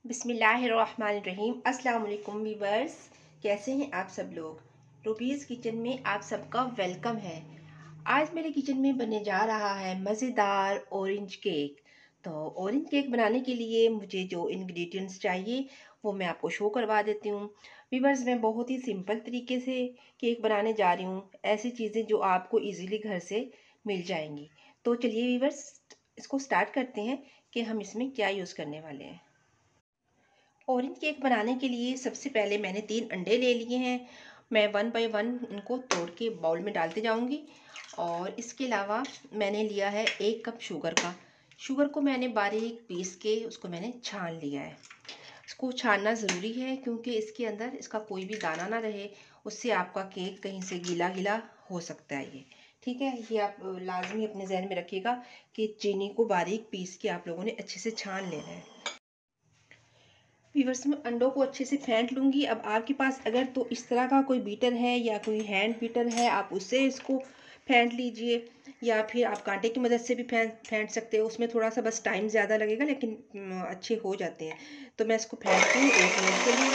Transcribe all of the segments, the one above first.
बिस्मिल्लाहिर्रहमानिर्रहीम। अस्सलाम वालेकुम वीवर्स, कैसे हैं आप सब लोग। रूबीज़ किचन में आप सबका वेलकम है। आज मेरे किचन में बनने जा रहा है मज़ेदार ऑरेंज केक। तो ऑरेंज केक बनाने के लिए मुझे जो इंग्रेडिएंट्स चाहिए वो मैं आपको शो करवा देती हूँ। वीवर्स, मैं बहुत ही सिंपल तरीके से केक बनाने जा रही हूँ, ऐसी चीज़ें जो आपको ईज़िली घर से मिल जाएंगी। तो चलिए वीवर्स, इसको स्टार्ट करते हैं कि हम इसमें क्या यूज़ करने वाले हैं। ऑरेंज केक बनाने के लिए सबसे पहले मैंने 3 अंडे ले लिए हैं। मैं 1 बाय 1 इनको तोड़ के बाउल में डालते जाऊंगी। और इसके अलावा मैंने लिया है 1 कप शुगर का। शुगर को मैंने बारीक पीस के उसको मैंने छान लिया है। इसको छानना ज़रूरी है क्योंकि इसके अंदर इसका कोई भी दाना ना रहे, उससे आपका केक कहीं से गीला गीला हो सकता है। ये ठीक है, ये आप लाजमी अपने जहन में रखिएगा कि चीनी को बारीक पीस के आप लोगों ने अच्छे से छान लेना है। वीवर्स, में अंडों को अच्छे से फेंट लूँगी। अब आपके पास अगर तो इस तरह का कोई बीटर है या कोई हैंड बीटर है, आप उससे इसको फेंट लीजिए, या फिर आप कांटे की मदद से भी फेंट सकते हो। उसमें थोड़ा सा बस टाइम ज़्यादा लगेगा, लेकिन अच्छे हो जाते हैं। तो मैं इसको फेंटती हूँ 1 मिनट के लिए।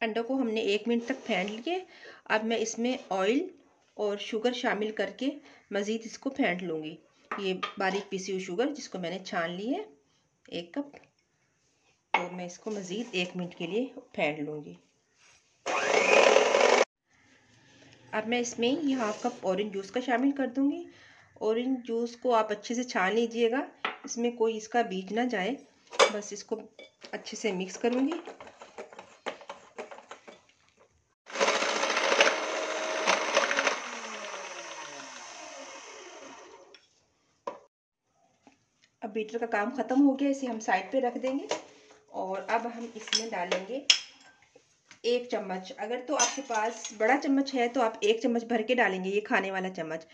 अंडों को हमने 1 मिनट तक फेंट लिए। अब मैं इसमें ऑयल और शुगर शामिल करके मज़ीद इसको फेंट लूँगी। ये बारीक पिसी हुई शुगर जिसको मैंने छान ली है 1 कप, तो मैं इसको मज़ीद 1 मिनट के लिए फेंट लूँगी। अब मैं इसमें ये हाफ कप ऑरेंज जूस का शामिल कर दूँगी। ऑरेंज जूस को आप अच्छे से छान लीजिएगा, इसमें कोई इसका बीज ना जाए। बस इसको अच्छे से मिक्स करूँगी। अब बीटर का काम ख़त्म हो गया, इसे हम साइड पे रख देंगे। और अब हम इसमें डालेंगे 1 चम्मच। अगर तो आपके पास बड़ा चम्मच है तो आप 1 चम्मच भर के डालेंगे, ये खाने वाला चम्मच।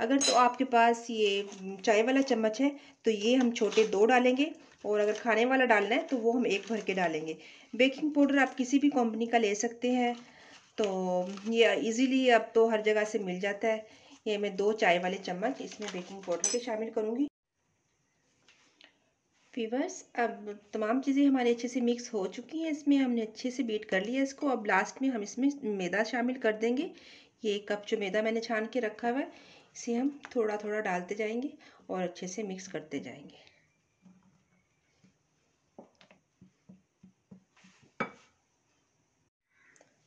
अगर तो आपके पास ये चाय वाला चम्मच है तो ये हम छोटे 2 डालेंगे। और अगर खाने वाला डालना है तो वो हम 1 भर के डालेंगे। बेकिंग पाउडर आप किसी भी कंपनी का ले सकते हैं, तो ये इजीली अब तो हर जगह से मिल जाता है। ये मैं 2 चाय वाले चम्मच इसमें बेकिंग पाउडर के शामिल करूँगी। वीवर्स, अब तमाम चीज़ें हमारी अच्छे से मिक्स हो चुकी हैं, इसमें हमने अच्छे से बीट कर लिया इसको। अब लास्ट में हम इसमें मैदा शामिल कर देंगे। ये 1 कप जो मैदा मैंने छान के रखा हुआ है, इसे हम थोड़ा थोड़ा डालते जाएंगे और अच्छे से मिक्स करते जाएंगे।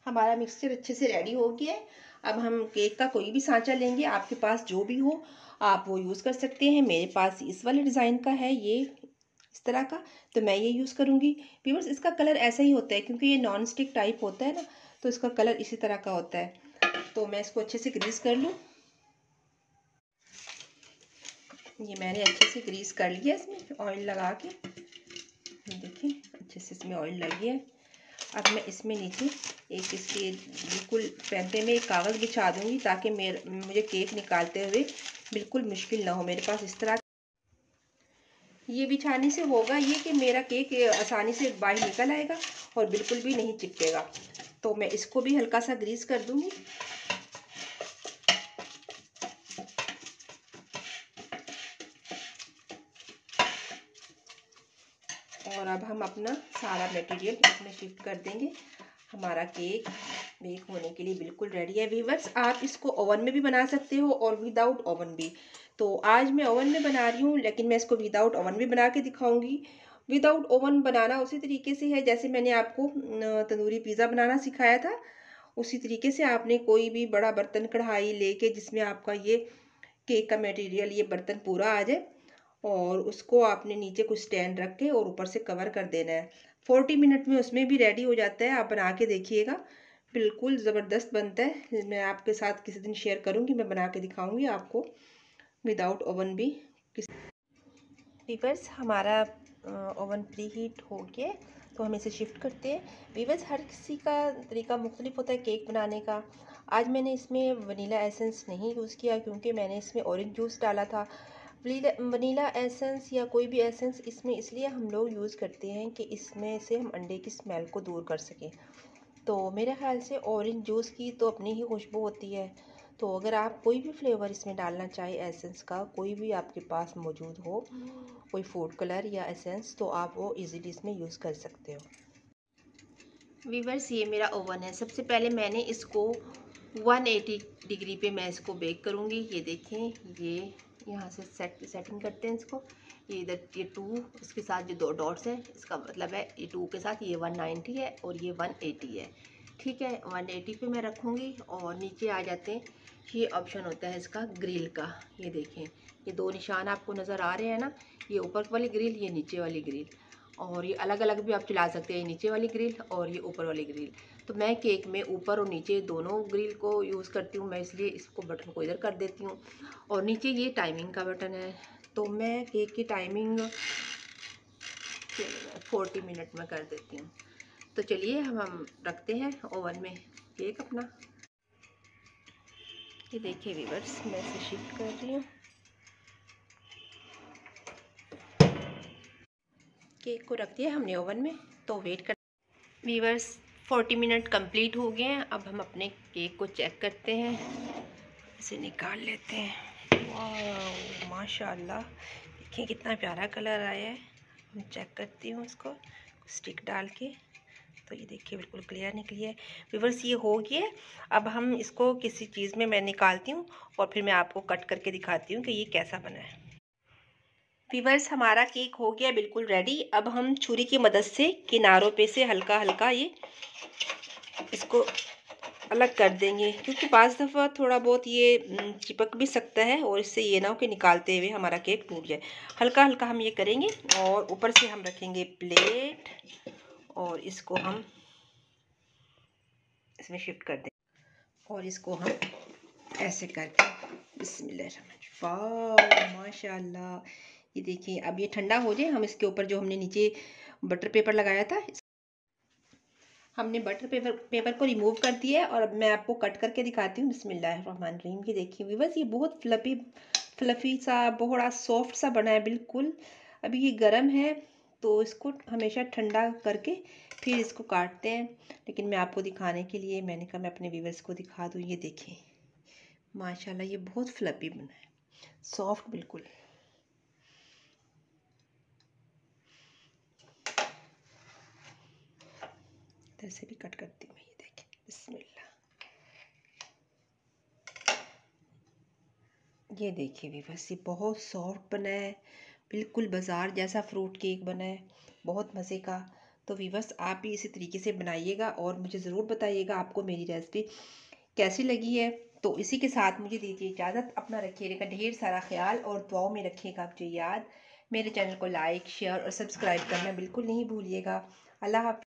हमारा मिक्सचर अच्छे से रेडी हो गया है। अब हम केक का कोई भी सांचा लेंगे, आपके पास जो भी हो आप वो यूज़ कर सकते हैं। मेरे पास इस वाले डिज़ाइन का है, ये इस तरह का, तो मैं ये यूज़ करूँगी। व्यूअर्स, इसका कलर ऐसा ही होता है क्योंकि ये नॉन स्टिक टाइप होता है ना, तो इसका कलर इसी तरह का होता है। तो मैं इसको अच्छे से ग्रीस कर लूँ। ये मैंने अच्छे से ग्रीस कर लिया इसमें ऑयल लगा के। देखिए अच्छे से इसमें ऑयल लग गया है। अब मैं इसमें नीचे एक इसके बिल्कुल पैंते में एक कागज़ बिछा दूँगी ताकि मुझे केक निकालते हुए बिल्कुल मुश्किल ना हो। मेरे पास इस तरह ये बिछाने से होगा ये कि मेरा केक आसानी से बाहर निकल आएगा और बिल्कुल भी नहीं चिपकेगा। तो मैं इसको भी हल्का सा ग्रीस कर दूँगी। और अब हम अपना सारा मटेरियल इसमें शिफ्ट कर देंगे। हमारा केक बेक होने के लिए बिल्कुल रेडी है। व्यूअर्स, आप इसको ओवन में भी बना सकते हो और विदाउट ओवन भी। तो आज मैं ओवन में बना रही हूँ, लेकिन मैं इसको विदाउट ओवन भी बना के दिखाऊंगी। विदाउट ओवन बनाना उसी तरीके से है जैसे मैंने आपको तंदूरी पिज़्ज़ा बनाना सिखाया था। उसी तरीके से आपने कोई भी बड़ा बर्तन कढ़ाई लेके जिसमें आपका ये केक का मटेरियल ये बर्तन पूरा आ जाए, और उसको आपने नीचे कुछ स्टैंड रख के और ऊपर से कवर कर देना है। 40 मिनट में उसमें भी रेडी हो जाता है। आप बना के देखिएगा, बिल्कुल ज़बरदस्त बनता है। मैं आपके साथ किसी दिन शेयर करूँगी, मैं बना के दिखाऊँगी आपको विदाउट ओवन भी। वीवर्स, हमारा ओवन प्री हीट हो गया, तो हम इसे शिफ्ट करते हैं। वीवर्स, हर किसी का तरीका मुख्तलिफ होता है केक बनाने का। आज मैंने इसमें वनीला एसेंस नहीं यूज़ किया क्योंकि मैंने इसमें ऑरेंज जूस डाला था। वनीला एसेंस या कोई भी एसेंस इसमें इसलिए हम लोग यूज़ करते हैं कि इसमें से हम अंडे की स्मेल को दूर कर सकें। तो मेरे ख़्याल से ऑरेंज जूस की तो अपनी ही खुशबू होती है, तो अगर आप कोई भी फ्लेवर इसमें डालना चाहे एसेंस का, कोई भी आपके पास मौजूद हो, कोई फूड कलर या एसेंस, तो आप वो इजीली इसमें यूज़ कर सकते हो। वीवर्स, ये मेरा ओवन है। सबसे पहले मैंने इसको 180 डिग्री पे मैं इसको बेक करूँगी। ये देखें, ये यहाँ से सेटिंग करते हैं इसको। ये इधर ये 2, इसके साथ जो 2 डॉट्स हैं, इसका मतलब है ये 2 के साथ ये 190 है और ये 180 है। ठीक है, 180 पे मैं रखूँगी। और नीचे आ जाते हैं, ये ऑप्शन होता है इसका ग्रिल का। ये देखें, ये 2 निशान आपको नज़र आ रहे हैं ना, ये ऊपर वाली ग्रिल, ये नीचे वाली ग्रिल। और ये अलग अलग भी आप चला सकते हैं, नीचे वाली ग्रिल और ये ऊपर वाली ग्रिल। तो मैं केक में ऊपर और नीचे दोनों ग्रिल को यूज़ करती हूँ मैं, इसलिए इसको बटन को इधर कर देती हूँ। और नीचे ये टाइमिंग का बटन है, तो मैं केक की टाइमिंग 40 मिनट में कर देती हूँ। तो चलिए हम रखते हैं ओवन में केक अपना। ये देखिए वीवर्स, मैं इसे शिफ्ट कर रही हूँ। केक को रख दिया हमने ओवन में, तो वेट कर। वीवर्स, 40 मिनट कंप्लीट हो गए हैं। अब हम अपने केक को चेक करते हैं, इसे निकाल लेते हैं। वाह, माशाल्लाह, देखिए कितना प्यारा कलर आया है। मैं चेक करती हूँ इसको स्टिक डाल के, तो ये देखिए बिल्कुल क्लियर निकली है। वीवर्स, ये हो गया। अब हम इसको किसी चीज़ में मैं निकालती हूँ और फिर मैं आपको कट करके दिखाती हूँ कि ये कैसा बना है। वीवर्स, हमारा केक हो गया बिल्कुल रेडी। अब हम छुरी की मदद से किनारों पे से हल्का हल्का ये इसको अलग कर देंगे, क्योंकि पांच दफ़ा थोड़ा बहुत ये चिपक भी सकता है और इससे ये ना हो कि निकालते हुए हमारा केक टूट जाए। हल्का हल्का हम ये करेंगे और ऊपर से हम रखेंगे प्लेट और इसको हम इसमें शिफ्ट कर देंगे और इसको हम ऐसे करके बिस्मिल्लाह। वाह, माशाल्लाह, ये देखिए। अब ये ठंडा हो जाए, हम इसके ऊपर जो हमने नीचे बटर पेपर लगाया था, हमने बटर पेपर को रिमूव कर दिया है। और अब मैं आपको कट करके दिखाती हूँ। बिस्मिल्लाहिर्रहमानिर्रहीम। ये देखिए व्यूअर्स, ये बहुत फ्लफी सा, बहुत सॉफ्ट सा बना है बिल्कुल। अभी ये गर्म है, तो इसको हमेशा ठंडा करके फिर इसको काटते हैं। लेकिन मैं आपको दिखाने के लिए मैंने कहा मैं अपने व्यूअर्स को दिखा दूँ। ये देखें, माशाल्लाह, ये बहुत फ्लफी बना है, सॉफ्ट बिल्कुल। इधर से भी कट करती हूँ। ये देखें, बिस्मिल्लाह। ये देखिए व्यूअर्स, ये बहुत सॉफ्ट बना है, बिल्कुल बाज़ार जैसा फ्रूट केक बना है, बहुत मज़े का। तो व्यूअर्स, आप भी इसी तरीके से बनाइएगा और मुझे ज़रूर बताइएगा आपको मेरी रेसिपी कैसी लगी है। तो इसी के साथ मुझे दीजिए इजाज़त। अपना रखिएगा ढेर सारा ख्याल और दुआओं में रखिएगा मुझे याद। मेरे चैनल को लाइक, शेयर और सब्सक्राइब करना बिल्कुल नहीं भूलिएगा। अल्लाह हाफ़िज़।